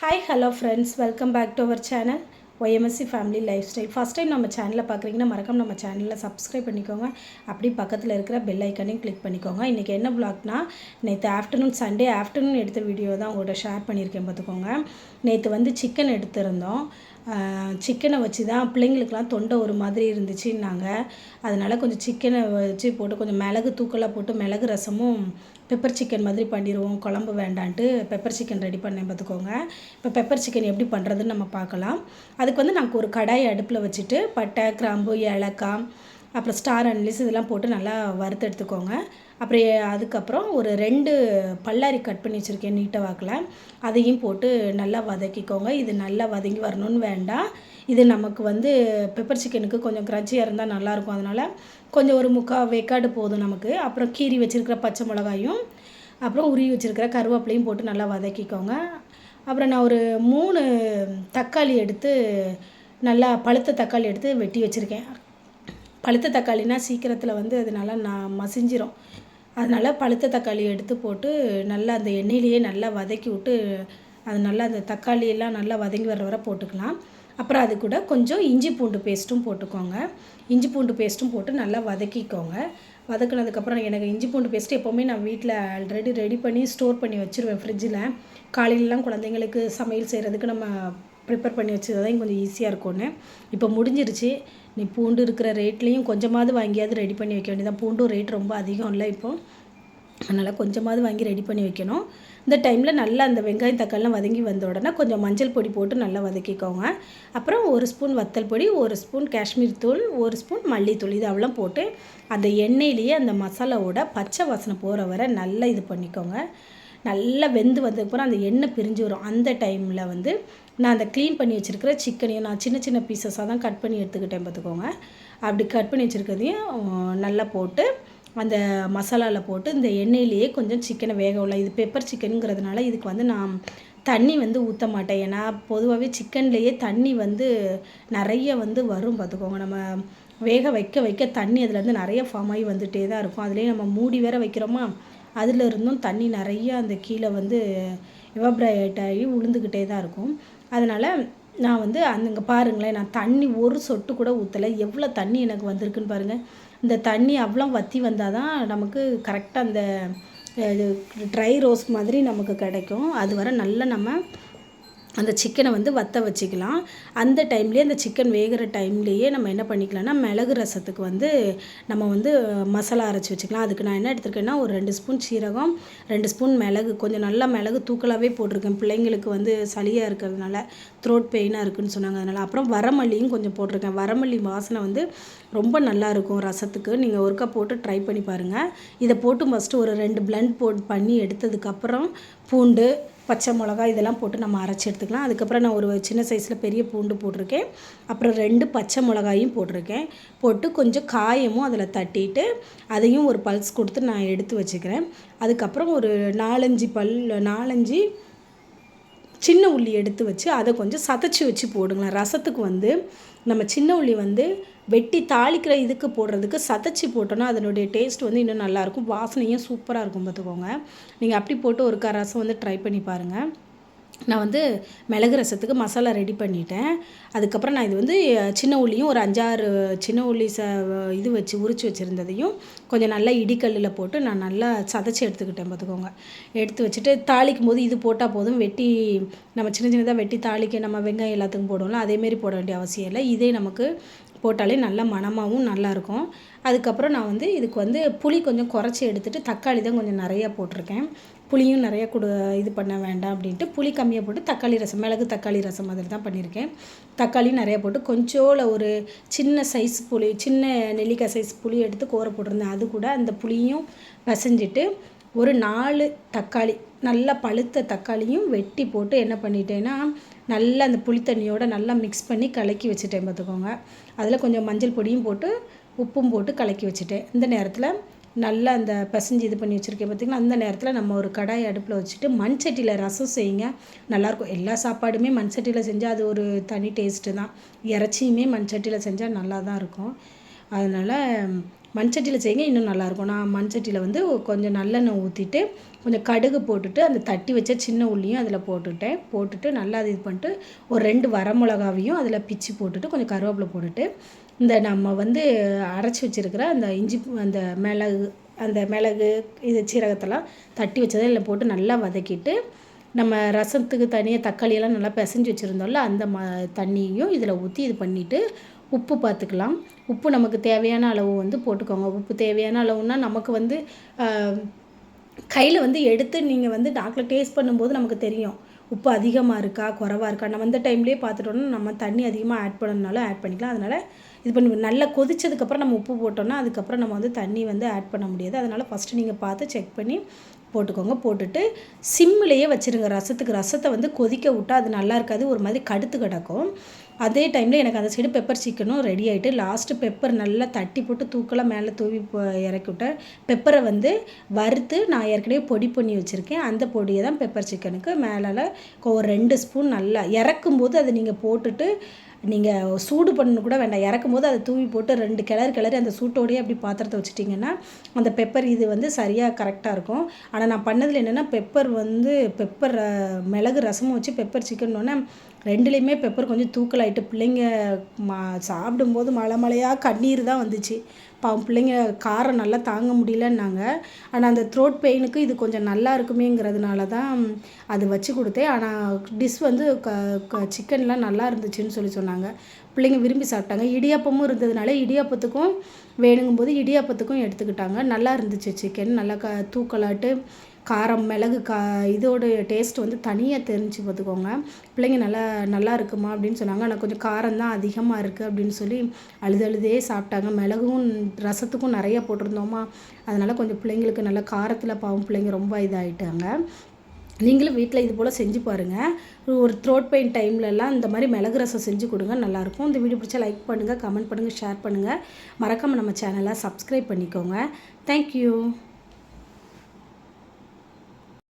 Hi hello friends, welcome back to our channel YMSC family life style. First time நம்ம சேனலில் பார்க்குறீங்கன்னா மறக்காம நம்ம சேனலில் சப்ஸ்கிரைப் பண்ணிக்கோங்க. அப்படி பக்கத்தில் இருக்கிற பெல் ஐக்கனையும் கிளிக் பண்ணிக்கோங்க. இன்றைக்கி என்ன வ்ளாக்னா, நேற்று ஆஃப்டர்நூன் சண்டே ஆஃப்டர்நூன் எடுத்த வீடியோ தான் உங்கள்கிட்ட ஷேர் பண்ணியிருக்கேன். பார்த்துக்கோங்க, நேற்று சிக்கன் எடுத்திருந்தோம். சிக்கனை வச்சு தான் பிள்ளைங்களுக்கெலாம் தொண்டை ஒரு மாதிரி இருந்துச்சுன்னாங்க. அதனால் கொஞ்சம் சிக்கனை வச்சு போட்டு கொஞ்சம் மிளகு தூக்கலாக போட்டு மிளகு ரசமும் பெப்பர் சிக்கன் மாதிரி பண்ணிடுவோம், குழம்பு வேண்டான்ட்டு பெப்பர் சிக்கன் ரெடி பண்ணேன். பார்த்துக்கோங்க, இப்போ பெப்பர் சிக்கன் எப்படி பண்ணுறதுன்னு நம்ம பார்க்கலாம். அதுக்கு நாங்கள் ஒரு கடாய் அடுப்பில் வச்சுட்டு பட்டை, கிராம்பு, ஏலக்காய், அப்புறம் ஸ்டார் அன்லிஸ் இதெல்லாம் போட்டு நல்லா வறுத்து எடுத்துக்கோங்க. அதுக்கப்புறம் ஒரு 2 பல்லாரி கட் பண்ணி வச்சுருக்கேன் நீட்டை வாக்கில், அதையும் போட்டு நல்லா வதக்கிக்கோங்க. இது நல்லா வதங்கி வரணும்னு வேண்டாம். இது நமக்கு பெப்பர் சிக்கனுக்கு கொஞ்சம் க்ரன்ச்சியாக இருந்தால் நல்லாயிருக்கும். அதனால் கொஞ்சம் ஒரு 3/4 வேக்காடு போதும் நமக்கு. அப்புறம் கீரி வச்சுருக்கிற பச்சை மிளகாயும் அப்புறம் உருவி வச்சுருக்கிற கருவேப்பிலையும் போட்டு நல்லா வதக்கிக்கோங்க. அப்புறம் நான் ஒரு 3 தக்காளி எடுத்து நல்லா பழுத்த தக்காளி எடுத்து வெட்டி வச்சுருக்கேன். பழுத்த தக்காளினா சீக்கிரத்தில் அது நல்லா மசிஞ்சிரும். அதனால் பழுத்த தக்காளி எடுத்து போட்டு நல்லா அந்த எண்ணெயிலேயே நல்லா வதக்கி விட்டு அது நல்லா அந்த தக்காளியெல்லாம் நல்லா வதங்கி வர வர போட்டுக்கலாம். அப்புறம் அது கூட கொஞ்சம் இஞ்சி பூண்டு பேஸ்ட்டும் போட்டுக்கோங்க. இஞ்சி பூண்டு பேஸ்ட்டும் போட்டு நல்லா வதக்கிக்கோங்க. வதக்குனதுக்கப்புறம் எனக்கு இஞ்சி பூண்டு பேஸ்ட்டு எப்போவுமே நான் வீட்டில் ஆல்ரெடி ரெடி பண்ணி ஸ்டோர் பண்ணி வச்சுருவேன் ஃப்ரிட்ஜில். காலையிலலாம் குழந்தைங்களுக்கு சமையல் செய்கிறதுக்கு நம்ம ப்ரிப்பேர் பண்ணி வச்சது தான் கொஞ்சம் ஈஸியாக இருக்கும்னு. இப்போ முடிஞ்சிருச்சு. நீ பூண்டு இருக்கிற ரேட்லேயும் கொஞ்சமாவது வாங்கியாவது ரெடி பண்ணி வைக்க வேண்டியதான். பூண்டும் ரேட் ரொம்ப அதிகம் இல்லை இப்போது, அதனால் கொஞ்சமாவது வாங்கி ரெடி பண்ணி வைக்கணும். இந்த டைமில் நல்லா அந்த வெங்காயம் தக்காளிலாம் வதங்கி வந்த உடனே கொஞ்சம் மஞ்சள் பொடி போட்டு நல்லா வதக்கிக்கோங்க. அப்புறம் 1 ஸ்பூன் வத்தல் பொடி, 1 ஸ்பூன் காஷ்மீர் தூள், 1 ஸ்பூன் மல்லித்தூள், இது அவ்வளோ போட்டு அந்த எண்ணெயிலேயே அந்த மசாலாவோட பச்சை வாசனை போகிற வரை நல்லா இது பண்ணிக்கோங்க. நல்லா வெந்து வந்ததுக்கப்புறம் அந்த எண்ணெய் பிரிஞ்சு வரும். அந்த டைமில் நான் அந்த க்ளீன் பண்ணி வச்சுருக்கிற சிக்கனையும் நான் சின்ன சின்ன பீசஸாக தான் கட் பண்ணி எடுத்துக்கிட்டேன். பார்த்துக்கோங்க, அப்படி கட் பண்ணி வச்சுருக்கிறதையும் நல்லா போட்டு அந்த மசாலாவில் போட்டு இந்த எண்ணெயிலேயே கொஞ்சம் சிக்கனை வேக விடலாம். இது பெப்பர் சிக்கனுங்கிறதுனால இதுக்கு நான் தண்ணி ஊற்ற மாட்டேன். ஏன்னா பொதுவாகவே சிக்கன்லேயே தண்ணி நிறைய வரும். பார்த்துக்கோங்க, நம்ம வேக வைக்க வைக்க தண்ணி அதுலேருந்து நிறைய ஃபார்ம் ஆகி வந்துகிட்டே தான் இருக்கும். அதுலேயே நம்ம மூடி வேற வைக்கிறோமா, அதில் இருந்தும் தண்ணி நிறைய அந்த கீழே எவாப்ரேட் ஆகி உளுந்துக்கிட்டே தான் இருக்கும். அதனால் நான் அங்கே பாருங்களேன், நான் தண்ணி ஒரு சொட்டு கூட ஊற்றலை. எவ்வளோ தண்ணி எனக்கு வந்திருக்குன்னு பாருங்கள். இந்த தண்ணி அவ்வளோ வற்றி வந்தால் தான் நமக்கு கரெக்டாக அந்த ட்ரை ரோஸ்ட் மாதிரி நமக்கு கிடைக்கும். அது வரை நல்லா நம்ம அந்த சிக்கனை வற்ற வச்சுக்கலாம். அந்த டைம்லேயே அந்த சிக்கன் வேகிற டைம்லேயே நம்ம என்ன பண்ணிக்கலாம்னா, மிளகு ரசத்துக்கு நம்ம மசாலா அரைச்சி வச்சுக்கலாம். அதுக்கு நான் என்ன எடுத்துருக்கேன்னா, ஒரு 2 ஸ்பூன் சீரகம், 2 ஸ்பூன் மிளகு, கொஞ்சம் நல்லா மிளகு தூக்கலாகவே போட்டிருக்கேன். பிள்ளைங்களுக்கு சளியாக இருக்கிறதுனால, த்ரோட் பெயினாக இருக்குதுன்னு சொன்னாங்க, அதனால். அப்புறம் வரமல்லியும் கொஞ்சம் போட்டிருக்கேன். வரமல்லி வாசனை ரொம்ப நல்லாயிருக்கும் ரசத்துக்கு. நீங்கள் ஒருக்கா போட்டு ட்ரை பண்ணி பாருங்கள். இதை போட்டு ஃபஸ்ட்டு ஒரு 2 பிளண்ட் பண்ணி எடுத்ததுக்கப்புறம் பூண்டு, பச்சை மிளகா இதெல்லாம் போட்டு நம்ம அரைச்சி எடுத்துக்கலாம். அதுக்கப்புறம் நான் ஒரு சின்ன சைஸில் பெரிய பூண்டு போட்டிருக்கேன். அப்புறம் 2 பச்சை மிளகாயும் போட்டிருக்கேன். போட்டு கொஞ்சம் காயமும் அதில் தட்டிட்டு அதையும் ஒரு பல்ஸ் கொடுத்து நான் எடுத்து வச்சுக்கிறேன். அதுக்கப்புறம் ஒரு 4-5 சின்ன உள்ளி எடுத்து வச்சு அதை கொஞ்சம் சதைச்சி வச்சு போடுங்களேன். ரசத்துக்கு நம்ம சின்ன உள்ளி வெட்டி தாளிக்கிற இதுக்கு போடுறதுக்கு சதைச்சி போட்டோன்னா அதனுடைய டேஸ்ட் இன்னும் நல்லாயிருக்கும், வாசனையும் சூப்பராக இருக்கும். பார்த்துக்கோங்க, நீங்கள் அப்படி போட்டு ஒரு ரசம் ட்ரை பண்ணி பாருங்கள். நான் மிளகு ரசத்துக்கு மசாலா ரெடி பண்ணிட்டேன். அதுக்கப்புறம் நான் இது சின்ன உள்ளியும் ஒரு 5-6 சின்ன உள்ளி இது வச்சு உரித்து வச்சுருந்ததையும் கொஞ்சம் நல்லா இடிக்கல்லில் போட்டு நான் நல்லா சதைச்சி எடுத்துக்கிட்டேன். பார்த்துக்கோங்க, எடுத்து வச்சுட்டு தாளிக்கும் போது இது போட்டால் போதும். வெட்டி நம்ம சின்ன சின்னதாக வெட்டி தாளிக்க நம்ம வெங்காயம் எல்லாத்துக்கும் போடுவோம்ல, அதேமாரி போட வேண்டிய அவசியம் இல்லை. இதே நமக்கு போட்டாலே நல்ல மணமாகவும் நல்லாயிருக்கும். அதுக்கப்புறம் நான் இதுக்கு புளி கொஞ்சம் குறைச்சி எடுத்துகிட்டு தக்காளி தான் கொஞ்சம் நிறையா போட்டிருக்கேன். புளியும் நிறையா இது பண்ண வேண்டாம் அப்படின்ட்டு புளி கம்மியாக போட்டு தக்காளி ரசம், மிளகு தக்காளி ரசம் மாதிரி தான் பண்ணியிருக்கேன். தக்காளியும் நிறையா போட்டு கொஞ்சோல ஒரு சின்ன சைஸ் புளி, சின்ன நெல்லிக்காய் சைஸ் புளி எடுத்து கோர போட்டிருந்தேன். அது கூட அந்த புளியும் பிசைஞ்சிட்டு ஒரு 4 தக்காளி, நல்லா பழுத்த தக்காளியும் வெட்டி போட்டு என்ன பண்ணிட்டேன்னா, நல்லா அந்த புளித்தண்ணியோடு நல்லா மிக்ஸ் பண்ணி கலக்கி வச்சுட்டேன். பார்த்துக்கோங்க, அதில் கொஞ்சம் மஞ்சள் பொடியும் போட்டு உப்பும் போட்டு கலக்கி வச்சுட்டேன். இந்த நேரத்தில் நல்லா அந்த பிசைஞ்சு இது பண்ணி வச்சுருக்கேன். பார்த்திங்கன்னா, அந்த நேரத்தில் நம்ம ஒரு கடாய் அடுப்பில் வச்சுட்டு மண் சட்டியில் ரசம் செய்யுங்க, நல்லாயிருக்கும். எல்லா சாப்பாடுமே மண் சட்டியில் செஞ்சால் அது ஒரு தனி டேஸ்ட்டு தான். இறைச்சியுமே மண் சட்டியில் செஞ்சால் நல்லா தான் இருக்கும். அதனால் மண்சட்டியில் செய்யுங்க இன்னும் நல்லாயிருக்கும். நான் மண்சட்டியில் வந்து கொஞ்சம் நல்லெண்ணெய் ஊற்றிட்டு கொஞ்சம் கடுகு போட்டுட்டு அந்த தட்டி வச்ச சின்ன உள்ளியும் அதில் போட்டுட்டு நல்லா அது இது பண்ணிட்டு ஒரு 2 வரமிளகாவையும் அதில் பிச்சு போட்டுட்டு கொஞ்சம் கருவேப்பிலை போட்டுட்டு இந்த நம்ம வந்து அரைச்சி வச்சுருக்கிற அந்த இஞ்சி அந்த மிளகு இது சீரகத்தெல்லாம் தட்டி வச்சதை இதில் போட்டு நல்லா வதக்கிட்டு நம்ம ரசத்துக்கு தனியாக தக்காளியெல்லாம் நல்லா பிசைஞ்சு வச்சுருந்தோம்ல அந்த தண்ணியையும் இதில் ஊற்றி இது பண்ணிவிட்டு உப்பு பார்த்துக்கலாம். உப்பு நமக்கு தேவையான அளவு வந்து போட்டுக்கோங்க. உப்பு தேவையான அளவுன்னா நமக்கு வந்து கையில் வந்து எடுத்து நீங்கள் வந்து நாக்கில் டேஸ்ட் பண்ணும்போது நமக்கு தெரியும் உப்பு அதிகமாக இருக்கா குறைவாக இருக்கா. நம்ம அந்த டைம்லேயே பார்த்துட்டோன்னா நம்ம தண்ணி அதிகமாக ஆட் பண்ணணுனாலும் ஆட் பண்ணிக்கலாம். அதனால் இது பண்ணி நல்லா கொதிச்சதுக்கப்புறம் நம்ம உப்பு போட்டோம்னா அதுக்கப்புறம் நம்ம வந்து தண்ணி வந்து ஆட் பண்ண முடியாது. அதனால் ஃபஸ்ட்டு நீங்கள் பார்த்து செக் பண்ணி போட்டுக்கோங்க. போட்டுட்டு சிம்மிலேயே வச்சுருங்க. ரசத்தை வந்து கொதிக்க விட்டால் அது நல்லா இருக்காது, ஒரு மாதிரி கடுத்து கிடக்கும். அதே டைமில் எனக்கு அந்த சைடு பெப்பர் சிக்கனும் ரெடி ஆகிட்டு லாஸ்ட்டு பெப்பர் நல்லா தட்டி போட்டு தூக்கலாக மேலே தூவி இறக்கி விட்டேன். பெப்பரை வந்து வறுத்து நான் ஏற்கனவே பொடி பண்ணி வச்சுருக்கேன். அந்த பொடியை தான் பெப்பர் சிக்கனுக்கு மேலே ஒரு 2 ஸ்பூன் நல்லா இறக்கும்போது அதை நீங்கள் போட்டுட்டு நீங்கள் சூடு பண்ணு கூட வேண்டாம். இறக்கும்போது அதை தூவி போட்டு 2 கிளறி அந்த சூட்டோடையே அப்படி பாத்திரத்தை வச்சுட்டிங்கன்னா அந்த பெப்பர் இது வந்து சரியாக கரெக்டாக இருக்கும். ஆனால் நான் பண்ணதில் என்னென்னா பெப்பர் மிளகு ரசமும் வச்சு பெப்பர் சிக்கன்னோடனே 2லேயுமே பெப்பர் கொஞ்சம் தூக்கலாயிட்டு பிள்ளைங்க சாப்பிடும்போது மழையாக கண்ணீர் தான் வந்துச்சு. பாவம் பிள்ளைங்க காரம் நல்லா தாங்க முடியலன்னாங்க. ஆனால் அந்த த்ரோட் பெயினுக்கு இது கொஞ்சம் நல்லா இருக்குமேங்கிறதுனால தான் அது வச்சு கொடுத்தேன். ஆனால் டிஷ் வந்து சிக்கன்லாம் நல்லா இருந்துச்சுன்னு சொன்னாங்க. பிள்ளைங்க விரும்பி சாப்பிட்டாங்க. இடியாப்பமும் இருந்ததுனால இடியாப்பத்துக்கும் வேணுங்கும்போது இடியாப்பத்துக்கும் எடுத்துக்கிட்டாங்க. நல்லா இருந்துச்சு சிக்கன். நல்லா தூக்கலாட்டு காரம் மிளகு இதோட டேஸ்ட் வந்து தனியாக தெரிஞ்சு பார்த்துக்கோங்க. பிள்ளைங்க நல்லா இருக்குமா அப்படின்னு சொன்னாங்க. ஆனால் கொஞ்சம் காரம் தான் அதிகமாக இருக்குது அப்படின்னு சொல்லி அழுதே சாப்பிட்டாங்க. மிளகும் ரசத்துக்கும் நிறைய போட்டிருந்தோமா, அதனால் கொஞ்சம் பிள்ளைங்களுக்கு நல்லா காரத்தில் பாவம் பிள்ளைங்க ரொம்ப இதாகிட்டாங்க. நீங்களும் வீட்டில் இது போல் செஞ்சு பாருங்கள். ஒரு த்ரோட் பெயின் டைம்லலாம் இந்த மாதிரி மிளகு ரசம் செஞ்சு கொடுங்க, நல்லாயிருக்கும். இந்த வீடியோ பிடிச்சா லைக் பண்ணுங்கள், கமெண்ட் பண்ணுங்கள், ஷேர் பண்ணுங்கள். மறக்காமல் நம்ம சேனலை சப்ஸ்கிரைப் பண்ணிக்கோங்க. தேங்க்யூ.